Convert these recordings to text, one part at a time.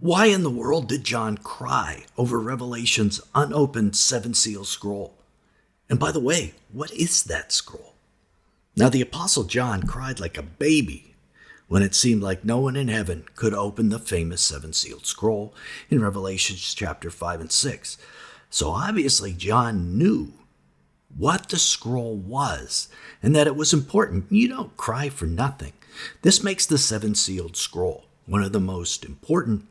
Why in the world did John cry over Revelation's unopened seven-seal scroll? And by the way, what is that scroll? Now, the Apostle John cried like a baby when it seemed like no one in heaven could open the famous seven-sealed scroll in Revelation chapter 5 and 6. So obviously John knew what the scroll was and that it was important. You don't cry for nothing. This makes the seven-sealed scroll one of the most important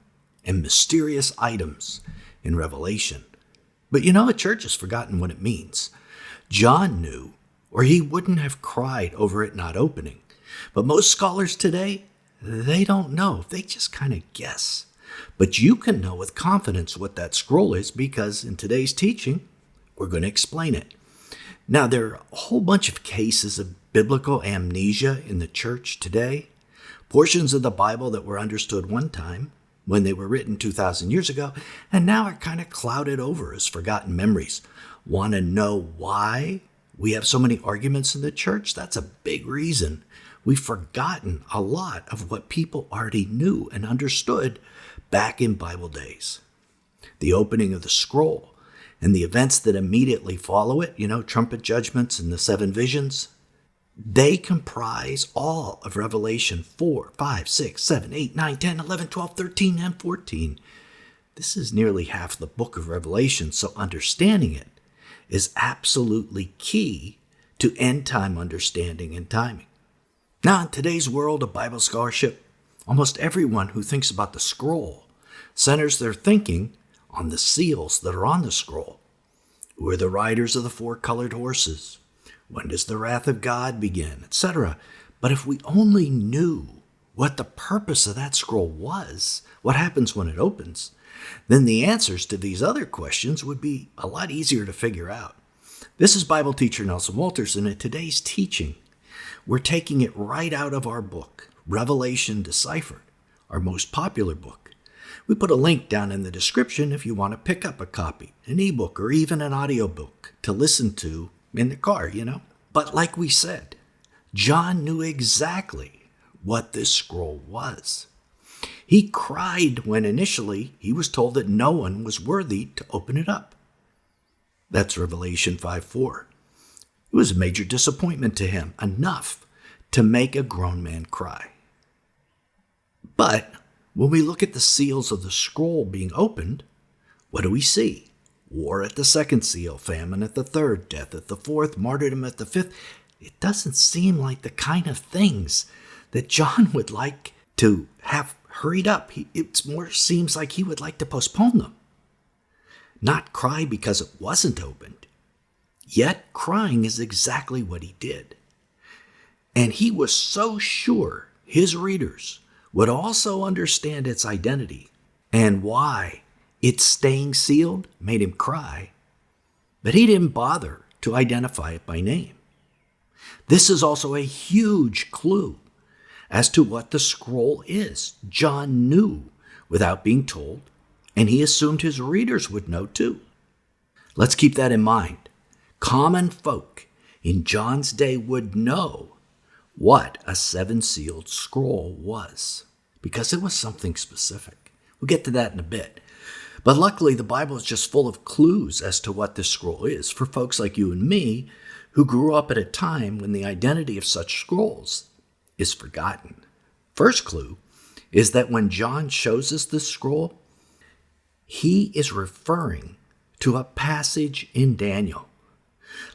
and mysterious items in Revelation. But the church has forgotten what it means. John knew, or he wouldn't have cried over it not opening. But most scholars today, they don't know. They just kind of guess. But you can know with confidence what that scroll is because in today's teaching, we're going to explain it. Now, there are a whole bunch of cases of biblical amnesia in the church today. Portions of the Bible that were understood one time when they were written 2,000 years ago, and now are kind of clouded over as forgotten memories. Want to know why we have so many arguments in the church? That's a big reason. We've forgotten a lot of what people already knew and understood back in Bible days. The opening of the scroll and the events that immediately follow it, trumpet judgments and the seven visions, they comprise all of Revelation 4, 5, 6, 7, 8, 9, 10, 11, 12, 13, and 14. This is nearly half the book of Revelation, so understanding it is absolutely key to end-time understanding and timing. Now, in today's world of Bible scholarship, almost everyone who thinks about the scroll centers their thinking on the seals that are on the scroll. Who are the riders of the four-colored horses? When does the wrath of God begin, etc.? But if we only knew what the purpose of that scroll was, what happens when it opens, then the answers to these other questions would be a lot easier to figure out. This is Bible teacher Nelson Walters, and in today's teaching, we're taking it right out of our book, Revelation Deciphered, our most popular book. We put a link down in the description if you want to pick up a copy, an ebook, or even an audiobook to listen to in the car, But like we said, John knew exactly what this scroll was. He cried when initially he was told that no one was worthy to open it up. That's Revelation 5:4. It was a major disappointment to him, enough to make a grown man cry. But when we look at the seals of the scroll being opened, what do we see? War at the second seal, famine at the third, death at the fourth, martyrdom at the fifth. It doesn't seem like the kind of things that John would like to have hurried up. It more seems like he would like to postpone them. Not cry because it wasn't opened. Yet crying is exactly what he did. And he was so sure his readers would also understand its identity and why its staying sealed made him cry, but he didn't bother to identify it by name. This is also a huge clue as to what the scroll is. John knew without being told, and he assumed his readers would know too. Let's keep that in mind. Common folk in John's day would know what a seven-sealed scroll was, because it was something specific. We'll get to that in a bit. But luckily, the Bible is just full of clues as to what this scroll is for folks like you and me who grew up at a time when the identity of such scrolls is forgotten. First clue is that when John shows us this scroll, he is referring to a passage in Daniel.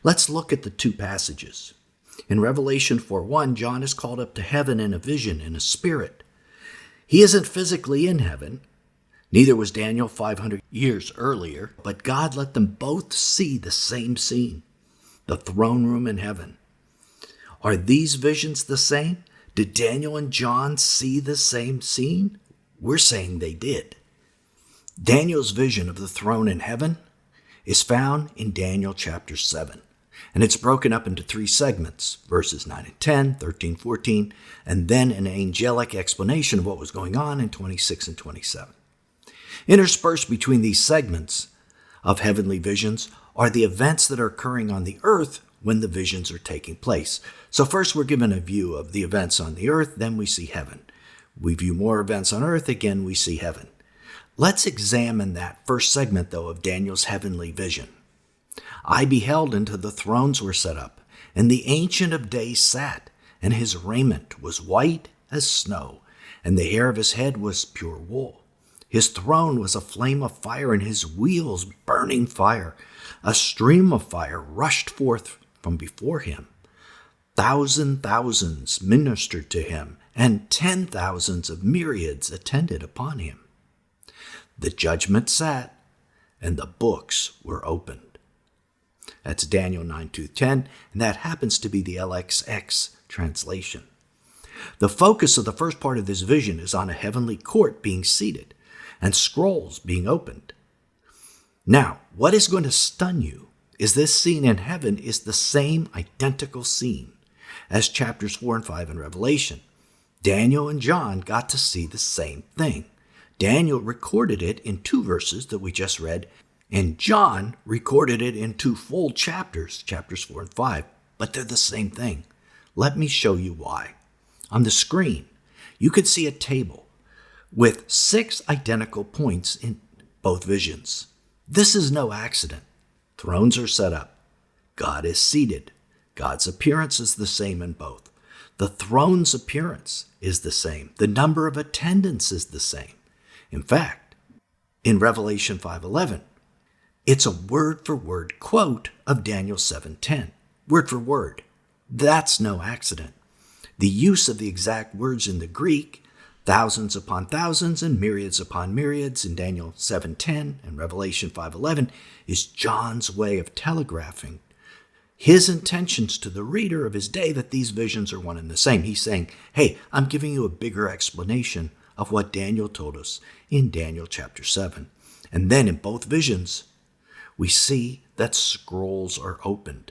Let's look at the two passages. In Revelation 4:1, John is called up to heaven in a vision, in a spirit. He isn't physically in heaven. Neither was Daniel 500 years earlier, but God let them both see the same scene, the throne room in heaven. Are these visions the same? Did Daniel and John see the same scene? We're saying they did. Daniel's vision of the throne in heaven is found in Daniel chapter 7, and it's broken up into three segments, verses 9 and 10, 13, 14, and then an angelic explanation of what was going on in 26 and 27. Interspersed between these segments of heavenly visions are the events that are occurring on the earth when the visions are taking place. So first we're given a view of the events on the earth, then we see heaven. We view more events on earth, again we see heaven. Let's examine that first segment, though, of Daniel's heavenly vision. I beheld, and the thrones were set up, and the Ancient of Days sat, and his raiment was white as snow, and the hair of his head was pure wool. His throne was a flame of fire, and his wheels burning fire. A stream of fire rushed forth from before him. Thousands ministered to him, and 10,000s of myriads attended upon him. The judgment sat, and the books were opened. That's Daniel 9:2-10, and that happens to be the LXX translation. The focus of the first part of this vision is on a heavenly court being seated and scrolls being opened. Now, what is going to stun you is this scene in heaven is the same identical scene as chapters 4 and 5 in Revelation. Daniel and John got to see the same thing. Daniel recorded it in 2 verses that we just read, and John recorded it in 2 full chapters, chapters 4 and 5, but they're the same thing. Let me show you why. On the screen, you can see a table with 6 identical points in both visions. This is no accident. Thrones are set up. God is seated. God's appearance is the same in both. The throne's appearance is the same. The number of attendants is the same. In fact, in Revelation 5:11, it's a word-for-word quote of Daniel 7:10. Word for word. That's no accident. The use of the exact words in the Greek, thousands upon thousands and myriads upon myriads in Daniel 7:10 and Revelation 5:11, is John's way of telegraphing his intentions to the reader of his day that these visions are one and the same. He's saying, hey, I'm giving you a bigger explanation of what Daniel told us in Daniel chapter 7. And then in both visions, we see that scrolls are opened.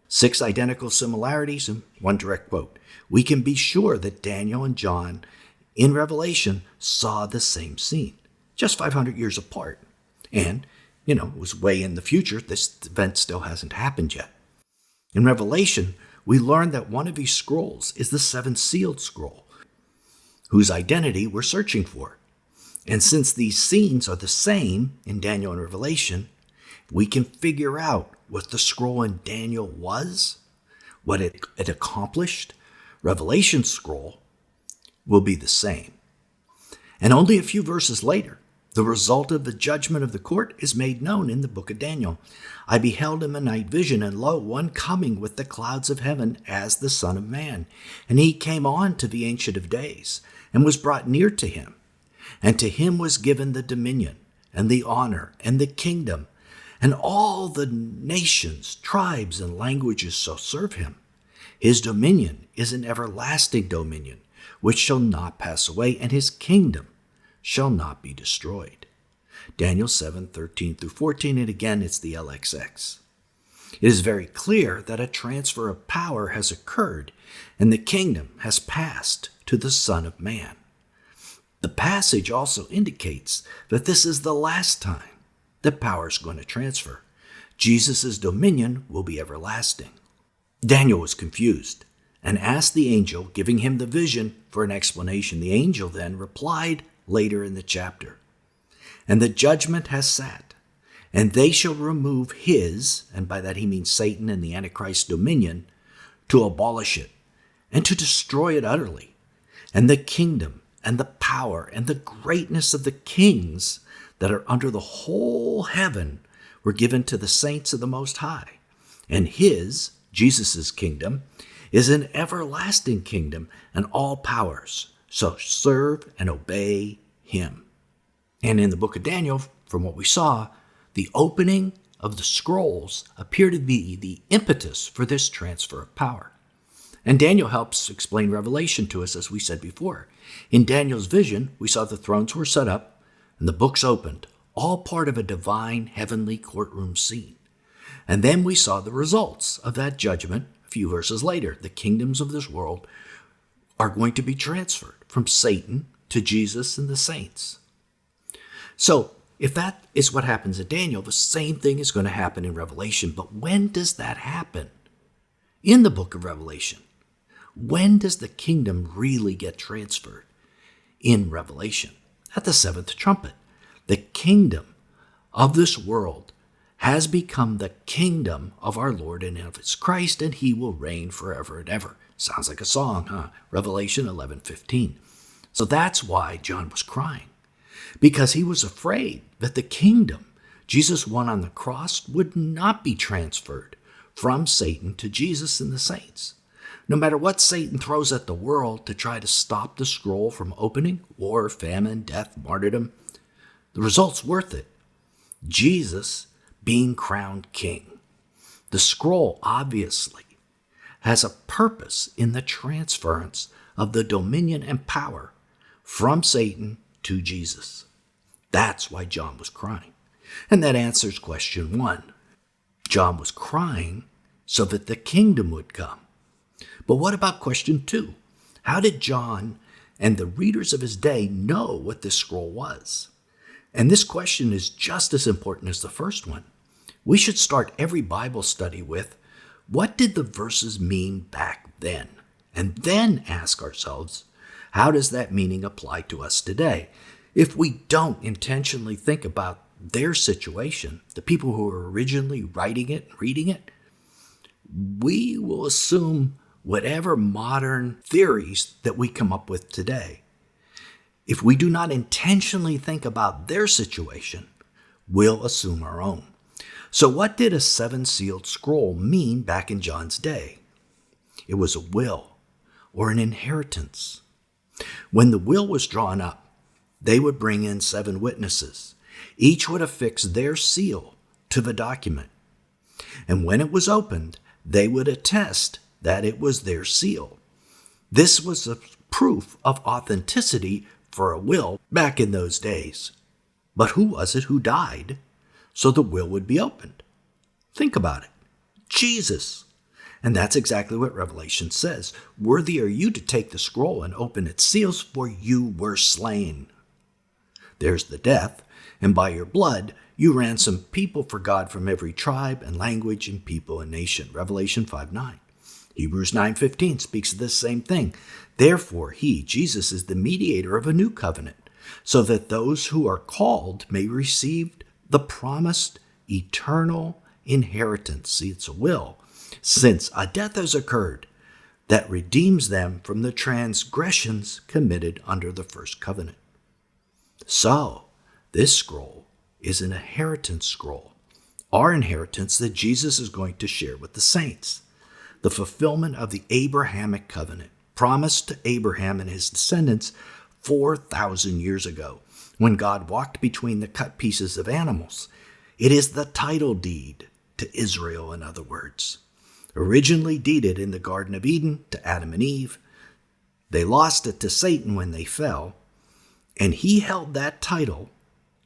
6 identical similarities and 1 direct quote. We can be sure that Daniel and John in Revelation saw the same scene, just 500 years apart. And, it was way in the future. This event still hasn't happened yet. In Revelation, we learn that one of these scrolls is the 7-sealed scroll, whose identity we're searching for. And since these scenes are the same in Daniel and Revelation, we can figure out what the scroll in Daniel was, what it accomplished. Revelation's scroll will be the same. And only a few verses later, the result of the judgment of the court is made known in the book of Daniel. I beheld in a night vision, and lo, one coming with the clouds of heaven as the Son of Man. And he came on to the Ancient of Days, and was brought near to him. And to him was given the dominion, and the honor, and the kingdom, and all the nations, tribes, and languages shall serve him. His dominion is an everlasting dominion, which shall not pass away, and his kingdom shall not be destroyed. Daniel 7:13-14, and again it's the LXX. It is very clear that a transfer of power has occurred, and the kingdom has passed to the Son of Man. The passage also indicates that this is the last time that power is going to transfer. Jesus' dominion will be everlasting. Daniel was confused and asked the angel, giving him the vision, for an explanation. The angel then replied later in the chapter, and the judgment has sat, and they shall remove his, and by that he means Satan and the Antichrist dominion, to abolish it and to destroy it utterly. And the kingdom and the power and the greatness of the kings that are under the whole heaven were given to the saints of the Most High. And his, Jesus' kingdom, is an everlasting kingdom, and all powers shall serve and obey him. And in the book of Daniel, from what we saw, the opening of the scrolls appear to be the impetus for this transfer of power. And Daniel helps explain Revelation to us, as we said before. In Daniel's vision, we saw the thrones were set up and the books opened, all part of a divine heavenly courtroom scene. And then we saw the results of that judgment a few verses later. The kingdoms of this world are going to be transferred from Satan to Jesus and the saints. So, if that is what happens in Daniel, the same thing is going to happen in Revelation. But when does that happen? In the book of Revelation. When does the kingdom really get transferred? In Revelation. At the 7th trumpet. The kingdom of this world has become the kingdom of our Lord and of his Christ, and he will reign forever and ever. Sounds like a song, huh? Revelation 11:15. So that's why John was crying, because he was afraid that the kingdom Jesus won on the cross would not be transferred from Satan to Jesus and the saints. No matter what Satan throws at the world to try to stop the scroll from opening, war, famine, death, martyrdom, the result's worth it. Jesus being crowned king. The scroll obviously has a purpose in the transference of the dominion and power from Satan to Jesus. That's why John was crying. And that answers question 1. John was crying so that the kingdom would come. But what about question 2? How did John and the readers of his day know what this scroll was? And this question is just as important as the first one. We should start every Bible study with, what did the verses mean back then? And then ask ourselves, how does that meaning apply to us today? If we don't intentionally think about their situation, the people who were originally writing it and reading it, we will assume whatever modern theories that we come up with today. If we do not intentionally think about their situation, we'll assume our own. So what did a 7-sealed scroll mean back in John's day? It was a will or an inheritance. When the will was drawn up, they would bring in 7 witnesses. Each would affix their seal to the document. And when it was opened, they would attest that it was their seal. This was a proof of authenticity for a will back in those days. But who was it who died so the will would be opened? Think about it. Jesus. And that's exactly what Revelation says. Worthy are you to take the scroll and open its seals, for you were slain. There's the death, and by your blood you ransomed people for God from every tribe and language and people and nation. Revelation 5:9. Hebrews 9:15 speaks of this same thing. Therefore he, Jesus, is the mediator of a new covenant, so that those who are called may receive the promised eternal inheritance. See, it's a will, since a death has occurred that redeems them from the transgressions committed under the first covenant. So, this scroll is an inheritance scroll, our inheritance that Jesus is going to share with the saints, the fulfillment of the Abrahamic covenant promised to Abraham and his descendants 4,000 years ago, when God walked between the cut pieces of animals. It is the title deed to Israel, in other words. Originally deeded in the Garden of Eden to Adam and Eve, they lost it to Satan when they fell, and he held that title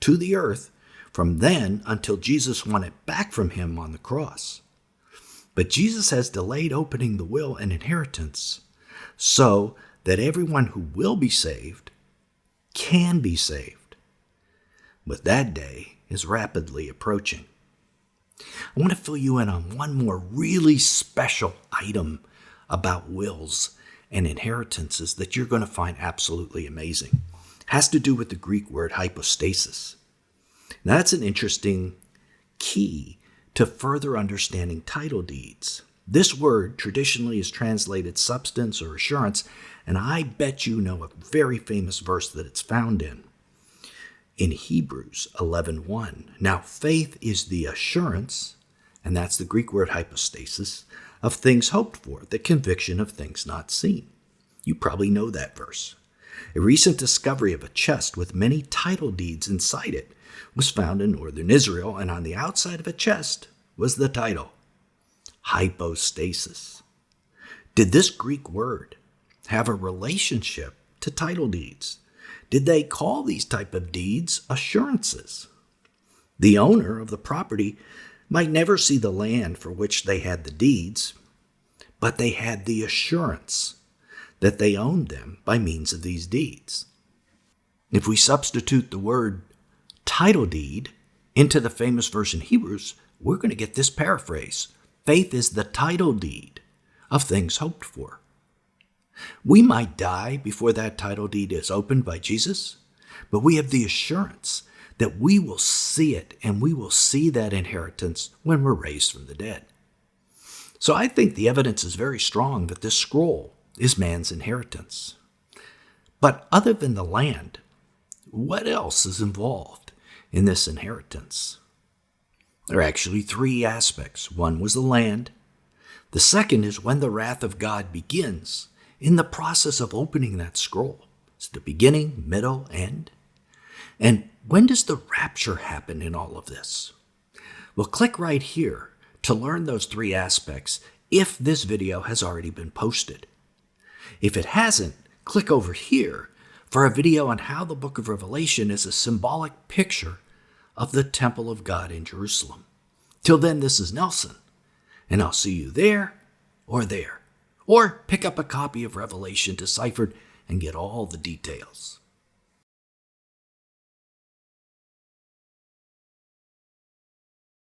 to the earth from then until Jesus won it back from him on the cross. But Jesus has delayed opening the will and inheritance so that everyone who will be saved can be saved. But that day is rapidly approaching. I want to fill you in on one more really special item about wills and inheritances that you're going to find absolutely amazing. It has to do with the Greek word hypostasis. Now, that's an interesting key to further understanding title deeds. This word traditionally is translated substance or assurance, and I bet you know a very famous verse that it's found in Hebrews 11:1. Now, faith is the assurance, and that's the Greek word hypostasis, of things hoped for, the conviction of things not seen. You probably know that verse. A recent discovery of a chest with many title deeds inside it was found in northern Israel, and on the outside of a chest was the title, hypostasis. Did this Greek word have a relationship to title deeds? Did they call these type of deeds assurances? The owner of the property might never see the land for which they had the deeds, but they had the assurance that they owned them by means of these deeds. If we substitute the word title deed into the famous verse in Hebrews, we're going to get this paraphrase. Faith is the title deed of things hoped for. We might die before that title deed is opened by Jesus, but we have the assurance that we will see it, and we will see that inheritance when we're raised from the dead. So I think the evidence is very strong that this scroll is man's inheritance. But other than the land, what else is involved in this inheritance? There are actually three aspects. One was the land. The second is when the wrath of God begins in the process of opening that scroll. It's the beginning, middle, end. And when does the rapture happen in all of this? Well, click right here to learn those three aspects if this video has already been posted. If it hasn't, click over here for a video on how the book of Revelation is a symbolic picture of the temple of God in Jerusalem. Till then, this is Nelson, and I'll see you there. Or pick up a copy of Revelation Deciphered and get all the details.